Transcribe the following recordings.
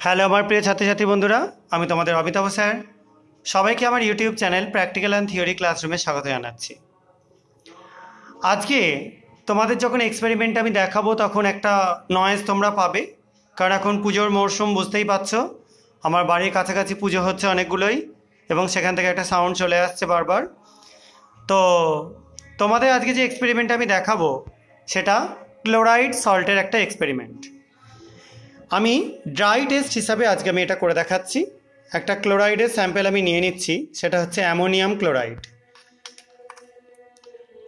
Hello আমার প্রিয় ছাত্রছাত্রী বন্ধুরা, আমি তোমাদের অমিতাভ স্যার। সবাইকে আমার YouTube channel practical and theory ক্লাসরুমে স্বাগত জানাচ্ছি। আজকে তোমাদের যখন এক্সপেরিমেন্ট আমি দেখাবো তখন একটা নয়েজ তোমরা পাবে, কারণ এখন পুজোর মরশুম, বুঝতেই পারছো। আমার বাড়ির কাছাকাছি পুজো হচ্ছে অনেকগুলোই, এবং সেখান থেকে একটা সাউন্ড চলে আসছে বারবার। তো তোমাদের আজকে যে এক্সপেরিমেন্ট আমি দেখাবো সেটা ক্লোরাইড সল্টের একটা এক্সপেরিমেন্ট। আমি ড্রাই টেস্ট হিসাবে আজকে আমি এটা করে দেখাচ্ছি। একটা ক্লোরাইডের স্যাম্পেল আমি নিয়ে নিচ্ছি, সেটা হচ্ছে অ্যামোনিয়াম ক্লোরাইড।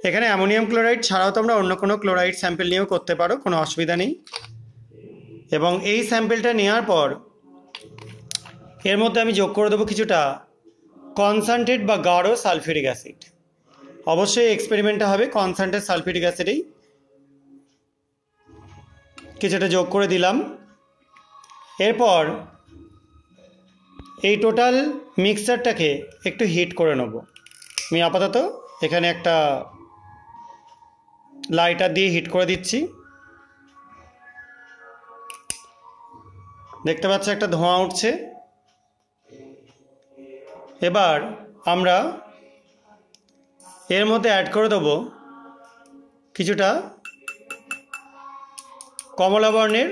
এখানে অ্যামোনিয়াম ক্লোরাইড ছাড়াও তোমরা অন্য কোনো ক্লোরাইড স্যাম্পেল নিয়েও করতে পারো, কোনো অসুবিধা নেই। এবং এই স্যাম্পেলটা নেওয়ার পর এর মধ্যে আমি যোগ করে দেবো কিছুটা কনসেন্ট্রেট বা গাঢ় সালফিউরিক অ্যাসিড। অবশ্যই এক্সপেরিমেন্টটা হবে কনসেন্ট্রেট সালফিউরিক অ্যাসিডেই। কিছুটা যোগ করে দিলাম। এরপর এই টোটাল মিক্সচারটাকে একটু হিট করে নেব। আমি আপাতত এখানে একটা লাইটার দিয়ে হিট করে দিচ্ছি। দেখতে পাচ্ছ একটা ধোঁয়া উঠছে। এবার আমরা এর মধ্যে অ্যাড করে দেব কিছুটা কমলা বর্ণের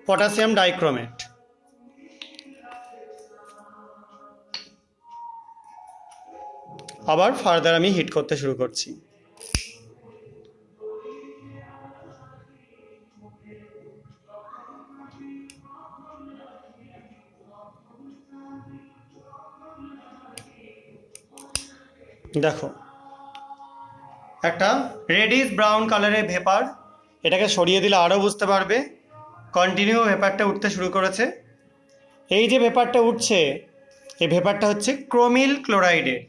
পটাশিয়াম ডাইক্রোমেট। আবার ফার্দার আমি হিট করতে শুরু করছি। দেখো একটা রেডিশ ব্রাউন কালারের ভেপার, এটাকে সরিয়ে দিলে আরও বুঝতে পারবে। কন্টিনিউ ভেপারটা উঠতে শুরু করেছে। এই যে ভেপারটা উঠছে, এই ভেপারটা হচ্ছে ক্রোমিল ক্লোরাইডের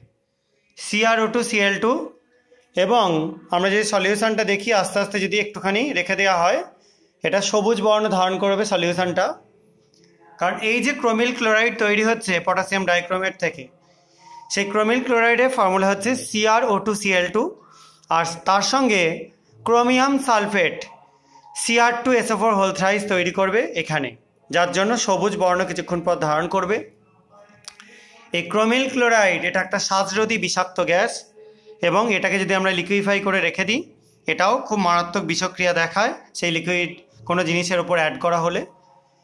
CrO2Cl2। এবং আমরা যে সলিউশনটা দেখি, আস্তে আস্তে যদি একটুখানি রেখে দেওয়া হয়, এটা সবুজ বর্ণ ধারণ করবে সলিউশনটা। কারণ এই যে ক্রোমিল ক্লোরাইড তৈরি হচ্ছে পটাশিয়াম ডাইক্রোমেট থেকে, সেই ক্রোমিল ক্লোরাইডের ফর্মুলা হচ্ছে CrO2Cl2, আর তার সঙ্গে ক্রোমিয়াম সালফেট Cr2SO4 তৈরি করবে এখানে, যার জন্য সবুজ বর্ণ কিছুক্ষণ পর ধারণ করবে। এই ক্রোমিল ক্লোরাইড এটা একটা শ্বাসরোধী বিষাক্ত গ্যাস, এবং এটাকে যদি আমরা লিকুইফাই করে রেখে দিই, এটাও খুব মারাত্মক বিষক্রিয়া দেখায় সেই লিকুইড কোনো জিনিসের ওপর অ্যাড করা হলে।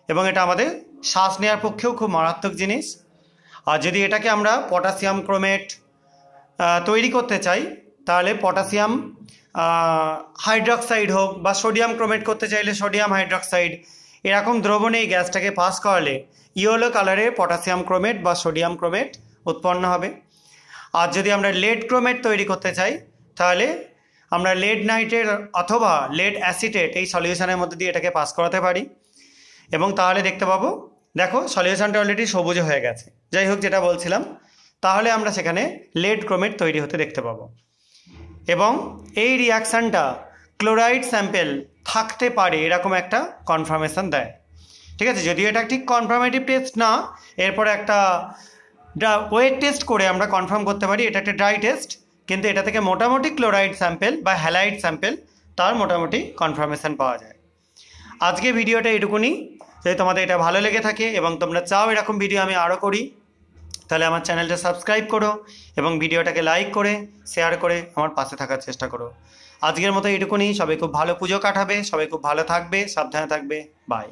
এবং এটা আমাদের শ্বাস নেওয়ার পক্ষেও খুব মারাত্মক জিনিস। আর যদি এটাকে আমরা পটাশিয়াম ক্রোমেট তৈরি করতে চাই, তাহলে পটাশিয়াম হাইড্রক্সাইড হোক, বা সোডিয়াম ক্রোমেট করতে চাইলে সোডিয়াম হাইড্রক্সাইড, এরকম দ্রবণে এই গ্যাসটাকে পাস করালে ইয়েলো কালারের পটাশিয়াম ক্রোমেট বা সোডিয়াম ক্রোমেট উৎপন্ন হবে। আর যদি আমরা লেড ক্রোমেট তৈরি করতে চাই, তাহলে আমরা লেড নাইট্রেট অথবা লেড অ্যাসিটেট এই সলিউশনের মধ্যে দিয়ে এটাকে পাস করাতে পারি, এবং তাহলে দেখতে পাবো, দেখো সলিউশনটা অলরেডি সবুজ হয়ে গেছে। যাই হোক, যেটা বলছিলাম, তাহলে আমরা সেখানে লেড ক্রোমেট তৈরি হতে দেখতে পাবো। এবং এই রিয়াকশানটা ক্লোরাইড স্যাম্পেল থাকতে পারে এরকম একটা কনফার্মেশন দেয়। ঠিক আছে, যদিও এটা ঠিক কনফার্মেটিভ টেস্ট না, এরপরে একটা ওয়েট টেস্ট করে আমরা কনফার্ম করতে পারি এটা একটা ড্রাই টেস্ট, কিন্তু এটা থেকে মোটামুটি ক্লোরাইড স্যাম্পেল বা হ্যালাইড স্যাম্পেল তার মোটামুটি কনফার্মেশন পাওয়া যায়। আজকে ভিডিওটা এটুকুনি। যদি তোমাদের এটা ভালো লেগে থাকে এবং তোমরা চাও এরকম ভিডিও আমি আরও করি, তাহলে আমার চ্যানেলটা সাবস্ক্রাইব করো এবং ভিডিওটাকে লাইক করে শেয়ার করে আমার পাশে থাকার চেষ্টা করো। আজকের মতো এটুকুনি। সবাই খুব ভালো পুজো কাটাবে, সবাই খুব ভালো থাকবে, সাবধানে থাকবে। বাই।